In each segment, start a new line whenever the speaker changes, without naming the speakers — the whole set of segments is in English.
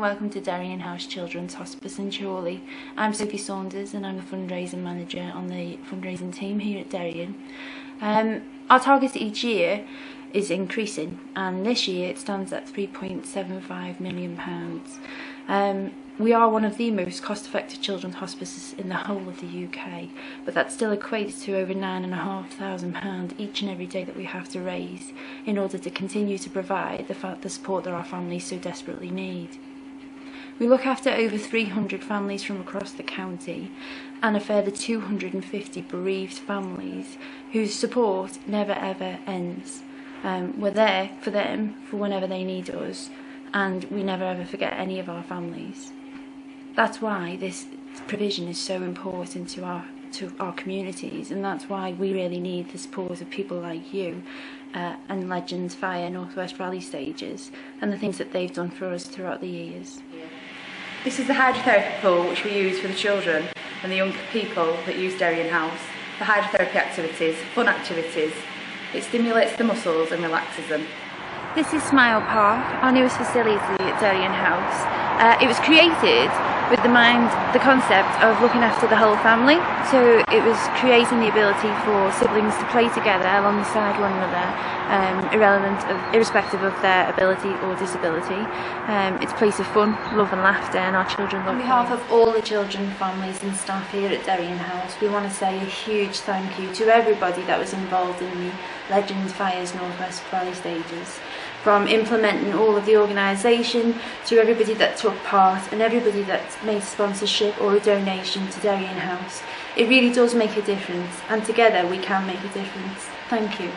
welcome to Darien House Children's Hospice in Chorley. I'm Sophie Saunders and I'm the fundraising manager on the fundraising team here at Darien. Our target each year is increasing, and this year it stands at £3.75 million. We are one of the most cost-effective children's hospices in the whole of the UK, but that still equates to over £9,500 each and every day that we have to raise in order to continue to provide the support that our families so desperately need. We look after over 300 families from across the county and a further 250 bereaved families whose support never ever ends. We're there for them for whenever they need us, and we never ever forget any of our families. That's why this provision is so important to our communities, and that's why we really need the support of people like you and Legends Fire North West Rally Stages and the things that they've done for us throughout the years.
This is the hydrotherapy pool which we use for the children and the young people that use Darien House. The hydrotherapy activities, fun activities. It stimulates the muscles and relaxes them.
This is Smile Park, our newest facility at Darien House. It was created with the concept of looking after the whole family. So it was creating the ability for siblings to play together alongside one another, irrespective of their ability or disability. It's a place of fun, love and laughter, and our children love it. On behalf of all the children, families and staff here at Darien House, we want to say a huge thank you to everybody that was involved in the Legends Fire's North West Rally Stages. From implementing all of the organisation to everybody that took part and everybody that made sponsorship or a donation to Darien House. It really does make a difference, and together we can make a difference. Thank you.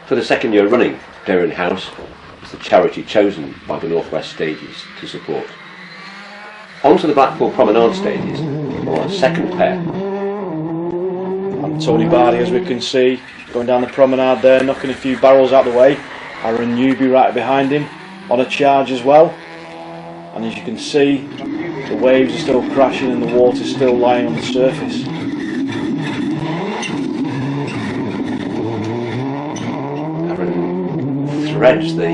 For the second year running, Darien House is the charity chosen by the North West Stages to support. On to the Blackpool Promenade Stages for our second pair.
And Tony Bardi, as we can see, going down the promenade there, knocking a few barrels out the way. Aaron Newby right behind him, on a charge as well. And as you can see, the waves are still crashing and the water is still lying on the surface.
Aaron threads the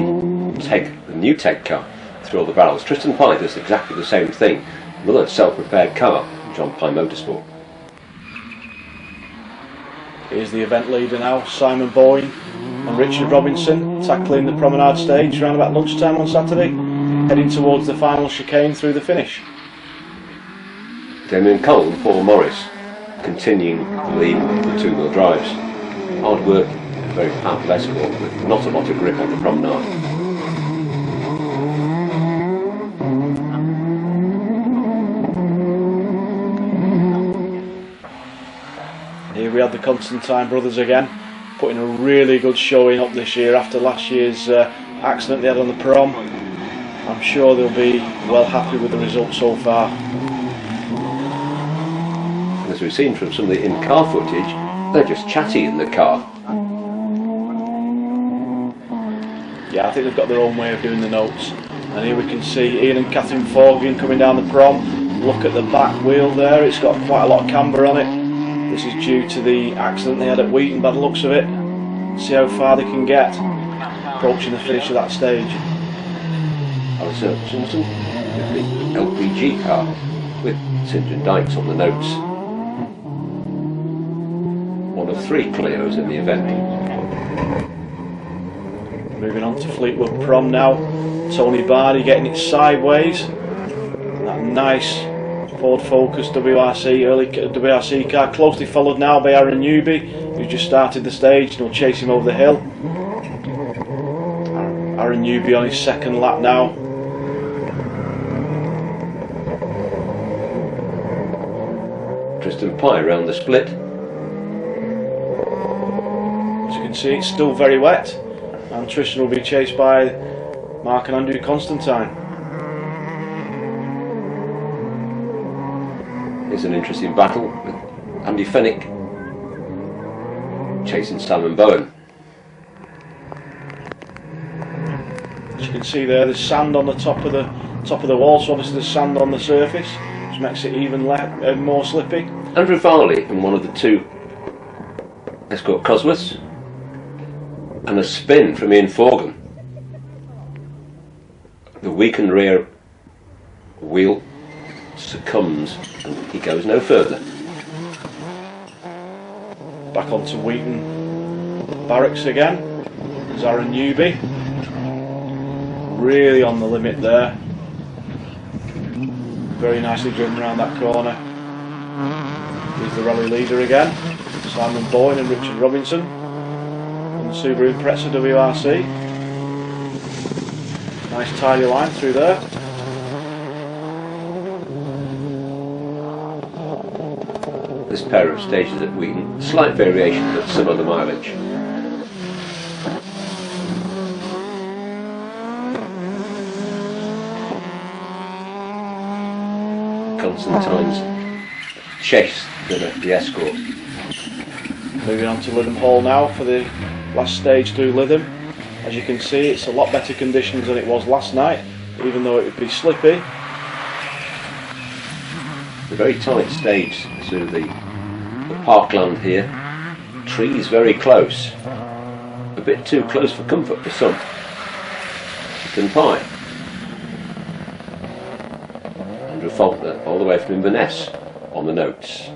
new TEG car through all the barrels. Tristan Pye does exactly the same thing. Another self-prepared car, John Pye Motorsport.
Here's the event leader now, Simon Boyne and Richard Robinson, tackling the promenade stage around about lunchtime on Saturday, heading towards the final chicane through the finish.
Damien Cole and Paul Morris continuing the lead with the two-wheel drives. Hard work, a very powerful escort with not a lot of grip on the promenade.
Here we have the Constantine brothers again, putting a really good showing up this year after last year's accident they had on the prom. I'm sure they'll be well happy with the result so far.
As we've seen from some of the in-car footage, they're just chatty in the car.
Yeah, I think they've got their own way of doing the notes. And here we can see Ian and Catherine Forgan coming down the prom. Look at the back wheel there, it's got quite a lot of camber on it. This is due to the accident they had at Wheaton by the looks of it. See how far they can get, approaching the finish of that stage.
Alison Simpson with the LPG car with St John Dykes on the notes. One of three Clios in the event.
Moving on to Fleetwood Prom now. Tony Bardi getting it sideways. That nice Ford Focus WRC, early WRC car, closely followed now by Aaron Newby, who just started the stage and will chase him over the hill. Aaron Newby on his second lap now.
Tristan Pye around the split.
As you can see, it's still very wet, and Tristan will be chased by Mark and Andrew Constantine.
It's an interesting battle with Andy Fennick chasing Simon Bowen.
As you can see there's sand on the top of the wall, so obviously there's sand on the surface, which makes it even more slippy.
Andrew Varley in one of the two Escort Cosworths, and a spin from Ian Forgan. The weakened rear wheel succumbs and he goes no further.
Back onto Wheaton Barracks again. There's Aaron Newby. Really on the limit there. Very nicely driven around that corner. Here's the rally leader again. Simon Boyne and Richard Robinson. And the Subaru Impreza WRC. Nice tidy line through there.
This pair of stages at Wheaton, slight variation but some of the mileage. Constantine's chase the Escort.
Moving on to Lytham Hall now for the last stage through Lytham. As you can see, it's a lot better conditions than it was last night, even though it would be slippy.
A very tight stage through the parkland here. Trees very close. A bit too close for comfort for some. Chicken Pie. Andrew Faulkner all the way from Inverness on the notes.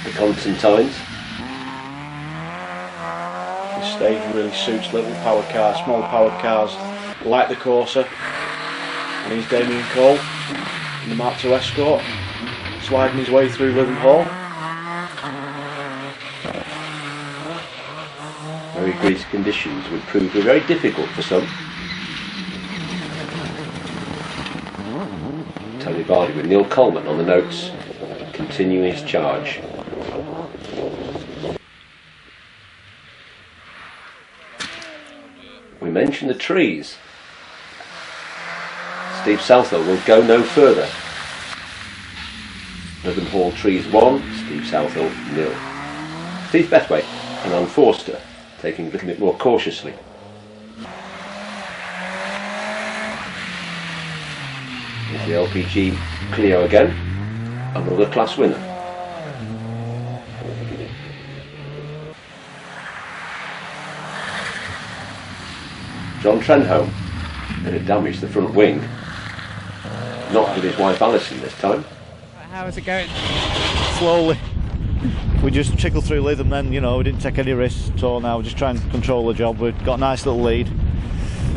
The Constantines.
This stage really suits little powered cars, small powered cars like the Corsa. And here's Damien Cole in the Mark II Escort, sliding his way through Lytham Hall.
Very greasy conditions would prove to be very difficult for some. Tony Bardi with Neil Coleman on the notes, continuing his charge. We mentioned the trees. Steve Southall will go no further. Lytham Hall trees 1, Steve Southall 0. Steve Bethwaite and Anne Forster taking a little bit more cautiously. Here's the LPG Clio again, another class winner. John Trenholm had damaged the front wing. Not with his wife Alison this time.
How is it going?
Slowly. We just trickled through Lytham then, you know, we didn't take any risks at all now, we're just trying to control the job. We've got a nice little lead,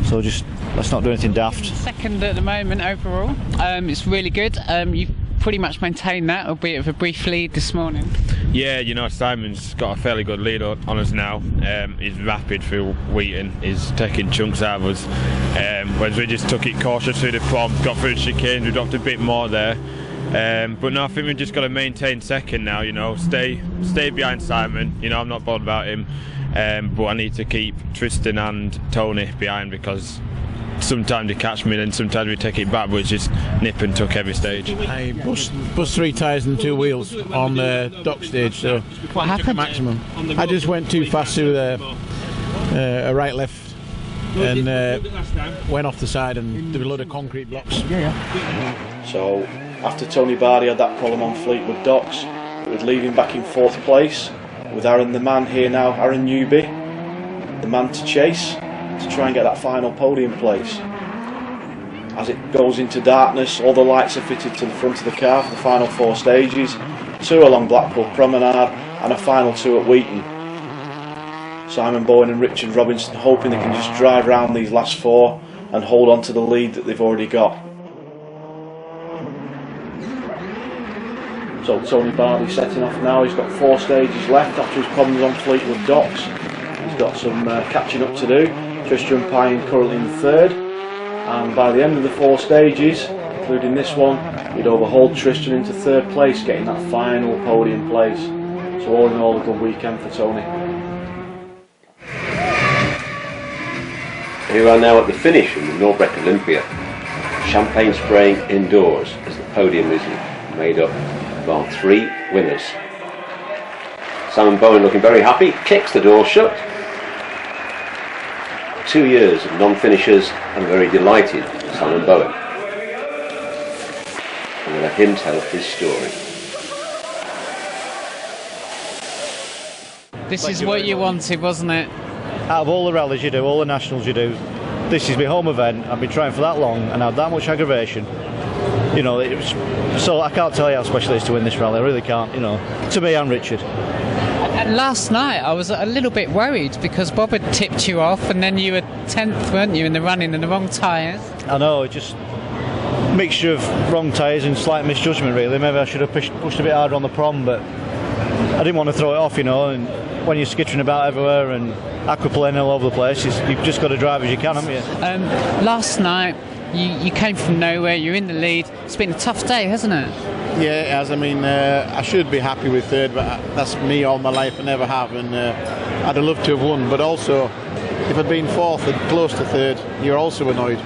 so just let's not do anything daft.
Second at the moment overall. It's really good. You've pretty much maintained that, albeit with a brief lead this morning.
Yeah, you know, Simon's got a fairly good lead on us now. He's rapid through Wheaton, he's taking chunks out of us. Whereas we just took it cautious through the prom, got through the chicane, we dropped a bit more there. But no, I think we've just got to maintain second now, you know, stay behind Simon. You know, I'm not bothered about him, but I need to keep Tristan and Tony behind because sometimes they catch me and sometimes we take it back, but it's just nip and tuck every stage.
I bust 3 tyres and 2 wheels on the dock stage, so
what happened?
Maximum. I just went too fast through a right left and went off the side and there were a load of concrete blocks.
So after Tony Bardi had that problem on Fleetwood Docks, it would leave him back in 4th place with Aaron the man here now, Aaron Newby, the man to chase, to try and get that final podium place. As it goes into darkness, all the lights are fitted to the front of the car for the final 4 stages, 2 along Blackpool Promenade and a final 2 at Wheaton. Simon Boyne and Richard Robinson hoping they can just drive round these last 4 and hold on to the lead that they've already got. So Tony Bardi setting off now, he's got 4 stages left after his problems on Fleetwood Docks. He's got some catching up to do. Tristram Pine currently in 3rd, and by the end of the 4 stages, including this one, he'd overhauled Tristan into 3rd place, getting that final podium place. So all in all, a good weekend for Tony.
Here we are now at the finish in the Norbreck Olympia. Champagne spraying indoors as the podium is made up of our 3 winners. Simon Bowen looking very happy, kicks the door shut. 2 years of non-finishers and very delighted Simon Bowen. I'm going to let him tell his story.
This is what you wanted, wasn't it?
out of all the rallies you do, all the nationals you do, this is my home event. I've been trying for that long and had that much aggravation. You know, so I can't tell you how special it is to win this rally. I really can't. You know, to me and Richard.
And last night I was a little bit worried because Bob had tipped you off, and then you were 10th, weren't you, in the running and the wrong tyres?
I know, just mixture of wrong tyres and slight misjudgment really. Maybe I should have pushed a bit harder on the prom, but I didn't want to throw it off, you know. And when you're skittering about everywhere and aquaplaning all over the place, you've just got to drive as you can, haven't you?
Last night you came from nowhere, you're in the lead. It's been a tough day, hasn't it?
Yeah, it has. I mean, I should be happy with third, but that's me all my life. I never have, and I'd have loved to have won. But also, if I'd been fourth and close to third, you're also annoyed.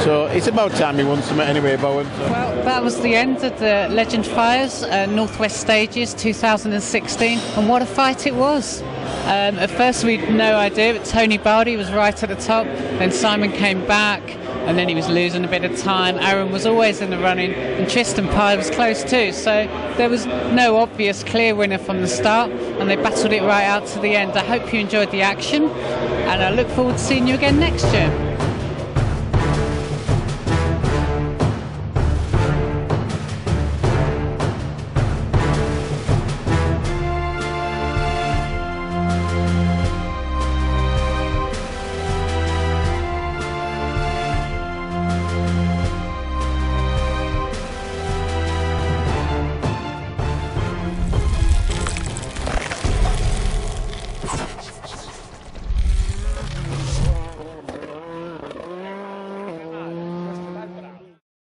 So it's about time you won something anyway, Bowen. So.
Well, that was the end of the Legend Fires Northwest Stages 2016, and what a fight it was. At first we had no idea, but Tony Baldy was right at the top, then Simon came back, and then he was losing a bit of time. Aaron was always in the running, and Tristan Pye was close too, so there was no obvious clear winner from the start, and they battled it right out to the end. I hope you enjoyed the action, and I look forward to seeing you again next year.